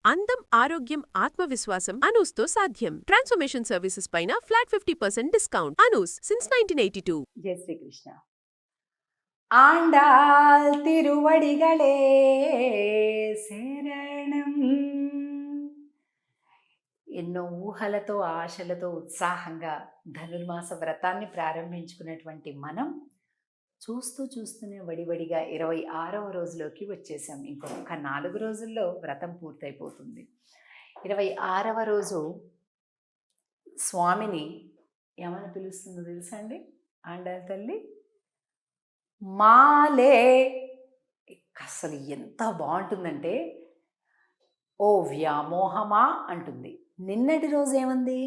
అందం, ఆరోగ్యం, ఆత్మవిశ్వాసం అనూస్తో సాధ్యం. ట్రాన్స్ఫర్మేషన్ సర్వీసెస్ పైన ఫ్లాట్ 50% డిస్కౌంట్. అనూస్ సిన్స్ 1982. జై శ్రీకృష్ణ. ఆండాల్ తిరువడిగళే శరణం. ఎన్నో ఊహలతో, ఆశలతో, ఉత్సాహంగా ధనుర్మాస వ్రతాన్ని ప్రారంభించుకున్నటువంటి మనం చూస్తూనే వడివడిగా 26వ రోజులోకి వచ్చేసాం. ఇంకొక 4 రోజుల్లో వ్రతం పూర్తయిపోతుంది. 26వ రోజు స్వామిని ఏమని పిలుస్తుందో తెలుసా అండి? ఆండాళ్ తల్లి మాలే. అసలు ఎంత బాగుంటుందంటే, ఓ వ్యామోహమా అంటుంది. నిన్నటి రోజు ఏమంది?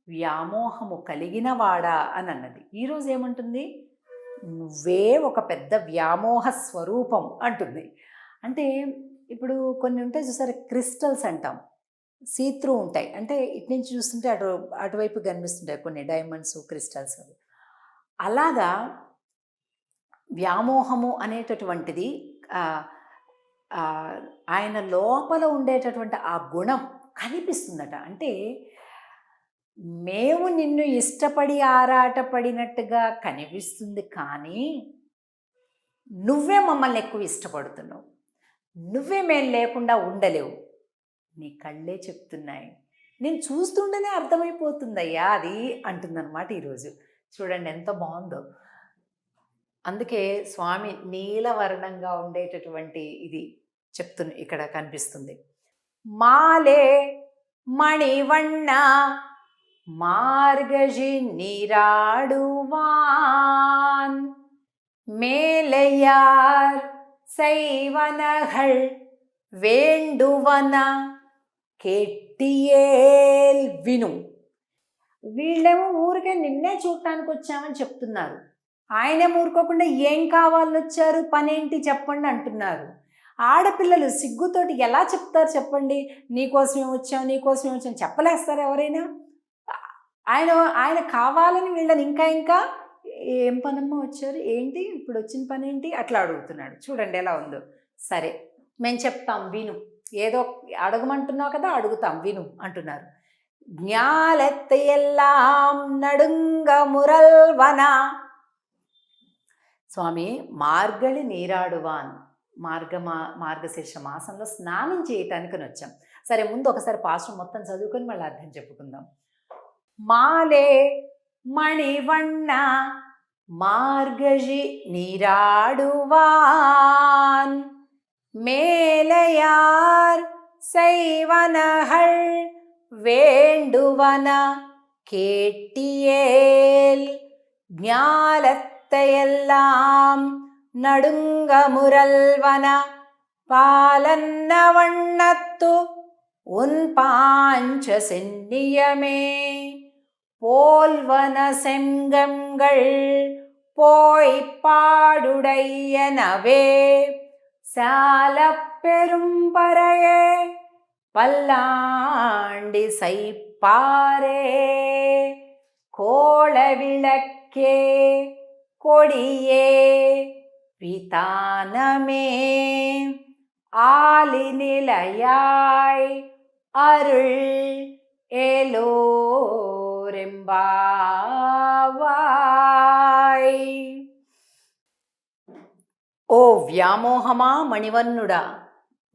వ్యామోహము కలిగినవాడా అని అన్నది. ఈరోజు ఏమంటుంది? నువ్వే ఒక పెద్ద వ్యామోహ స్వరూపం అంటుంది. అంటే ఇప్పుడు కొన్ని ఉంటాయి చూసారా, క్రిస్టల్స్ అంటాం, సీత్రూ ఉంటాయి. అంటే ఇటు నుంచి చూస్తుంటే అటువైపు కనిపిస్తుంటాయి కొన్ని డైమండ్స్, క్రిస్టల్స్. అలాగా వ్యామోహము అనేటటువంటిది ఆయన లోపల ఉండేటటువంటి ఆ గుణం కనిపిస్తుందట. అంటే మేము నిన్ను ఇష్టపడి ఆరాటపడినట్టుగా కనిపిస్తుంది, కానీ నువ్వే మమ్మల్ని ఎక్కువ ఇష్టపడుతున్నావు, నువ్వే మేము లేకుండా ఉండలేవు, నీ కళ్ళే చెప్తున్నాయి, నేను చూస్తుండేనే అర్థమైపోతుందయ్యా అది అంటుందన్నమాట ఈరోజు. చూడండి ఎంత బాగుందో. అందుకే స్వామి నీలవర్ణంగా ఉండేటటువంటి ఇది ఇక్కడ కనిపిస్తుంది. మాలే మణివಣ್ಣ మార్గజి நீராடுவான் மேலையார் செய்வனகள் వేండువన కేట్టియేల్ విను. వీళ్ళేమో ఊరికే నిన్నే చూడటానికి వచ్చామని చెప్తున్నారు. ఆయనే ఊరుకోకుండా ఏం కావాలని వచ్చారు, పనేంటి చెప్పండి అంటున్నారు. ఆడపిల్లలు సిగ్గుతోటి ఎలా చెప్తారు చెప్పండి? నీకోసమే వచ్చాం చెప్పలేస్తారు ఎవరైనా? ఆయన కావాలని వీళ్ళని ఇంకా ఏం పనమ్మా వచ్చారు, ఏంటి ఇప్పుడు వచ్చిన పని ఏంటి అట్లా అడుగుతున్నాడు. చూడండి ఎలా ఉందో. సరే మేము చెప్తాం విను, ఏదో అడగమంటున్నావు కదా అడుగుతాం విను అంటున్నారు. జ్ఞాలెత్త ఎల్లాం నడుంగ మురల్వన. స్వామి మార్గళి నీరాడువాన్, మార్గశీర్ష మాసంలో స్నానం చేయటానికి వచ్చాం. సరే ముందు ఒకసారి పాశ్రం మొత్తం చదువుకొని మళ్ళీ అర్థం చెప్పుకుందాం. మాలే మణివಣ್ಣ మార్గజి நீராடுவான் மேலையார் செய்வனகள் வேண்டுவன கேட்டியேல் ஞாலத்தையெல்லாம் நடுங்க முரல்வன பாலன்ன வண்ணத்து உன் பாஞ்ச சென்னியமே போல்வன செங்கங்கள் போய் பாடுடையனவே சால பெரும்பறையே பல்லாண்டி சைப்பாரே கோள விளக்கே கொடியே விதானமே ஆலி நிலையாய் அருள் ఏలోరెంబావాయ్. ఓ వ్యామోహమా మణివన్నుడా,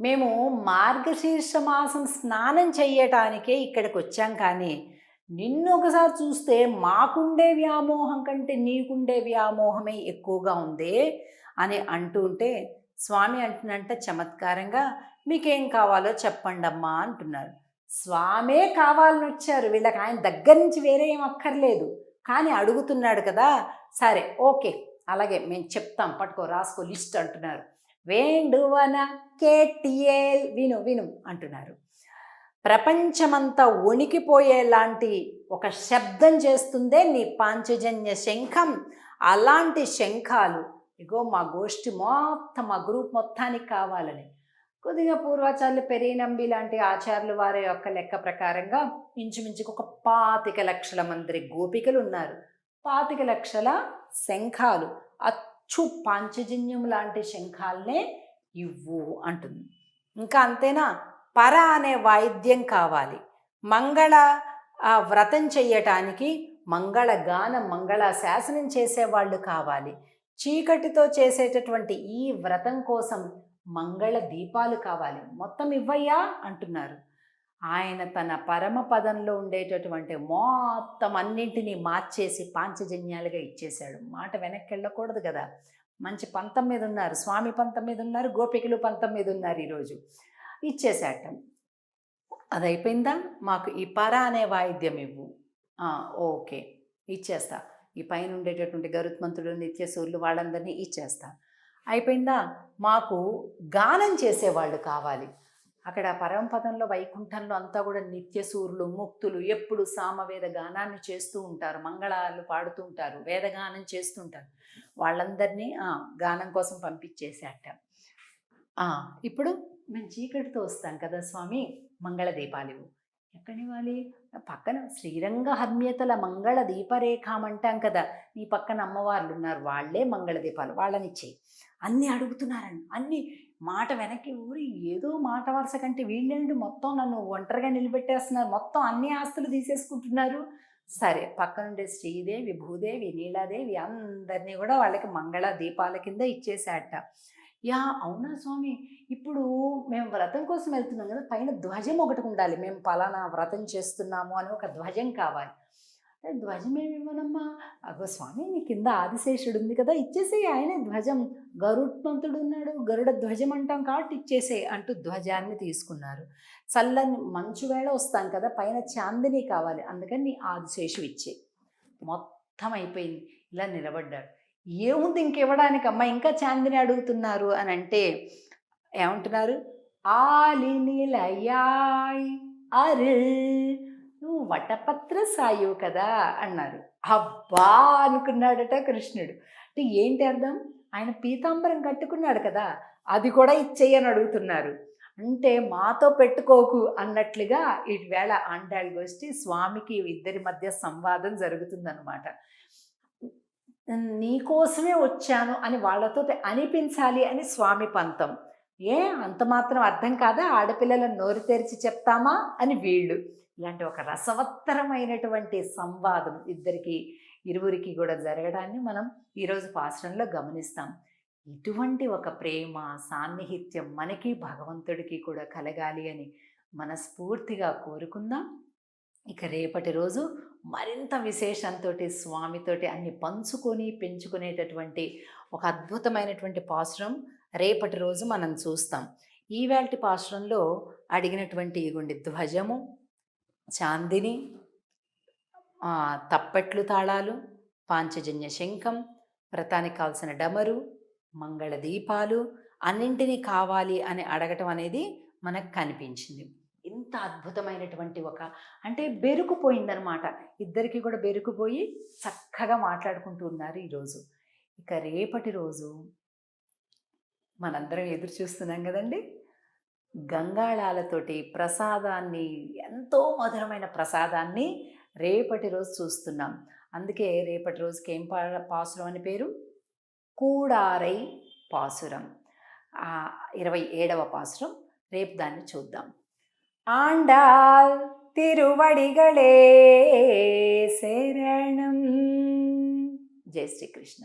మేము మార్గశీర్ష మాసం స్నానం చెయ్యటానికే ఇక్కడికి వచ్చాం, కానీ నిన్ను ఒకసారి చూస్తే మాకుండే వ్యామోహం కంటే నీకుండే వ్యామోహమే ఎక్కువగా ఉందే అని అంటుంటే స్వామి అంటున్నంట చమత్కారంగా, మీకేం కావాలో చెప్పండమ్మా అంటున్నారు. స్వామే కావాలని వచ్చారు, వీళ్ళకి ఆయన దగ్గర నుంచి వేరే ఏం అక్కర్లేదు, కానీ అడుగుతున్నాడు కదా. సరే ఓకే అలాగే మేము చెప్తాం, పట్టుకో రాసుకో లిస్ట్ అంటున్నారు. వేండువన కేటియేల్ విను విను అంటున్నారు. ప్రపంచమంతా వణికిపోయేలాంటి ఒక శబ్దం చేస్తుందే నీ పాంచజన్య శంఖం. అలాంటి శంఖాలు ఇగో మా గోష్ఠి మొత్తం, మా గ్రూప్ మొత్తానికి కావాలని కొద్దిగా పూర్వాచార్యులు పెరియనంబి లాంటి ఆచార్యులు వారి యొక్క లెక్క ప్రకారంగా ఇంచుమించుకు ఒక 25 లక్షల మంది గోపికలు ఉన్నారు. 25 లక్షల శంఖాలు, అచ్చు పాంచజన్యం లాంటి శంఖాలనే ఇవ్వు అంటుంది. ఇంకా అంతేనా? పర అనే వాయిద్యం కావాలి. మంగళ వ్రతం చెయ్యటానికి మంగళగానం మంగళాశాసనం చేసేవాళ్ళు కావాలి. చీకటితో చేసేటటువంటి ఈ వ్రతం కోసం మంగళ దీపాలు కావాలి. మొత్తం ఇవ్వయ్యా అంటున్నారు. ఆయన తన పరమపదంలో ఉండేటటువంటి మొత్తం అన్నింటినీ మార్చేసి పాంచజన్యాలుగా ఇచ్చేశాడు. మాట వెనక్కి వెళ్ళకూడదు కదా. మంచి పంతం మీద ఉన్నారు, స్వామి పంతం మీద ఉన్నారు, గోపికలు పంతం మీద ఉన్నారు. ఈరోజు ఇచ్చేశాట. అది అయిపోయిందా, మాకు ఈ పర అనే వాయిద్యం ఇవ్వు. ఓకే ఇచ్చేస్తా. ఈ పైన ఉండేటటువంటి గరుత్మంతుడు, నిత్యసూరులు వాళ్ళందరినీ ఇచ్చేస్తా. అయిపోయిందా, మాకు గానం చేసేవాళ్ళు కావాలి. అక్కడ పరమపదంలో వైకుంఠంలో అంతా కూడా నిత్యసూరులు, ముక్తులు ఎప్పుడు సామవేద గానాన్ని చేస్తూ ఉంటారు, మంగళాలు పాడుతూ ఉంటారు, వేదగానం చేస్తుంటారు. వాళ్ళందరినీ గానం కోసం పంపించేసేట. ఇప్పుడు మేము చీకటితో వస్తాం కదా స్వామి, మంగళ దీపాలు ఎక్కడివ్వాలి? పక్కన శ్రీరంగ హర్మ్యతల మంగళ దీపరేఖం అంటాం కదా, నీ పక్కన అమ్మవార్లు ఉన్నారు, వాళ్ళే మంగళ దీపాలు, వాళ్ళని ఇచ్చేయి. అన్నీ అడుగుతున్నారని, అన్నీ మాట వెనక్కి ఊరి ఏదో మాట వరుస కంటే వీళ్ళేంటి మొత్తం నన్ను ఒంటరిగా నిలబెట్టేస్తున్నారు, మొత్తం అన్ని ఆస్తులు తీసేసుకుంటున్నారు. సరే, పక్కనుండే శ్రీదేవి, భూదేవి, నీలాదేవి అందరినీ కూడా వాళ్ళకి మంగళ దీపాల కింద ఇచ్చేసాట. అవునా స్వామి, ఇప్పుడు మేము వ్రతం కోసం వెళ్తున్నాం కదా, పైన ధ్వజం ఒకటి ఉండాలి, మేము పలానా వ్రతం చేస్తున్నాము అని ఒక ధ్వజం కావాలి. ధ్వజం ఏమి ఇవ్వనమ్మా, అగో స్వామి నీ కింద ఆదిశేషుడు ఉంది కదా, ఇచ్చేసే, ఆయనే ధ్వజం, గరుత్మంతుడు ఉన్నాడు, గరుడ ధ్వజం అంటాం కాబట్టి ఇచ్చేసే అంటూ ధ్వజాన్ని తీసుకున్నారు. చల్లని మంచు వేళ వస్తాం కదా, పైన చాందిని కావాలి, అందుకని నీ ఆదిశేషు ఇచ్చే. మొత్తం అయిపోయింది. ఇలా నిలబడ్డాడు. ఏముంది ఇంకివ్వడానికి అమ్మ, ఇంకా చాందిని అడుగుతున్నారు అని అంటే ఏమంటున్నారు? ఆలినిలయాయ్ అరిల్, నువ్వు వటపత్ర సాయువు కదా అన్నారు. అబ్బా అనుకున్నాడట కృష్ణుడు. అంటే ఏంటి అర్థం? ఆయన పీతాంబరం కట్టుకున్నాడు కదా, అది కూడా ఇచ్చేయని అడుగుతున్నారు. అంటే మాతో పెట్టుకోకు అన్నట్లుగా ఈవేళ ఆండాళ్ గోష్ఠి స్వామికి ఇద్దరి మధ్య సంవాదం జరుగుతుందన్నమాట. నీకోసమే వచ్చాను అని వాళ్ళతో అనిపించాలి అని స్వామి పంతం. అంత మాత్రం అర్థం కాదా, ఆడపిల్లలను నోరు తెరిచి చెప్తామా అని వీళ్ళు. ఇలాంటి ఒక రసవత్తరమైనటువంటి సంవాదం ఇరువురికి కూడా జరగడాన్ని మనం ఈరోజు పాశ్రంలో గమనిస్తాం. ఇటువంటి ఒక ప్రేమ సాన్నిహిత్యం మనకి భగవంతుడికి కూడా కలగాలి అని మనస్ఫూర్తిగా కోరుకుందాం. ఇక రేపటి రోజు మరింత విశేషంతో స్వామితోటి అన్ని పంచుకొని పెంచుకునేటటువంటి ఒక అద్భుతమైనటువంటి పాశ్రం రేపటి రోజు మనం చూస్తాం. ఈవేళటి పాశ్రంలో అడిగినటువంటి ఇగుండి ధ్వజము, చాందిని, తప్పెట్లు తాళాలు, పాంచజన్య శంఖం, వ్రతానికి కావాల్సిన డమరు, మంగళ దీపాలు అన్నింటినీ కావాలి అని అడగటం అనేది మనకు కనిపించింది. ఇంత అద్భుతమైనటువంటి అంటే బెరుకుపోయిందనమాట. ఇద్దరికి కూడా బెరుకుపోయి చక్కగా మాట్లాడుకుంటూ ఉన్నారు ఈరోజు. ఇక రేపటి రోజు మనందరం ఎదురు చూస్తున్నాం కదండి, గంగాళాలతోటి ప్రసాదాన్ని, ఎంతో మధురమైన ప్రసాదాన్ని రేపటి రోజు చూస్తున్నాం. అందుకే రేపటి రోజుకి ఏం పాసురం అని పేరు? కూడారై పాసురం. 27వ పాసురం. రేపు దాన్ని చూద్దాం. ఆండాల్ తిరువడిగళే శరణం. జై శ్రీకృష్ణ.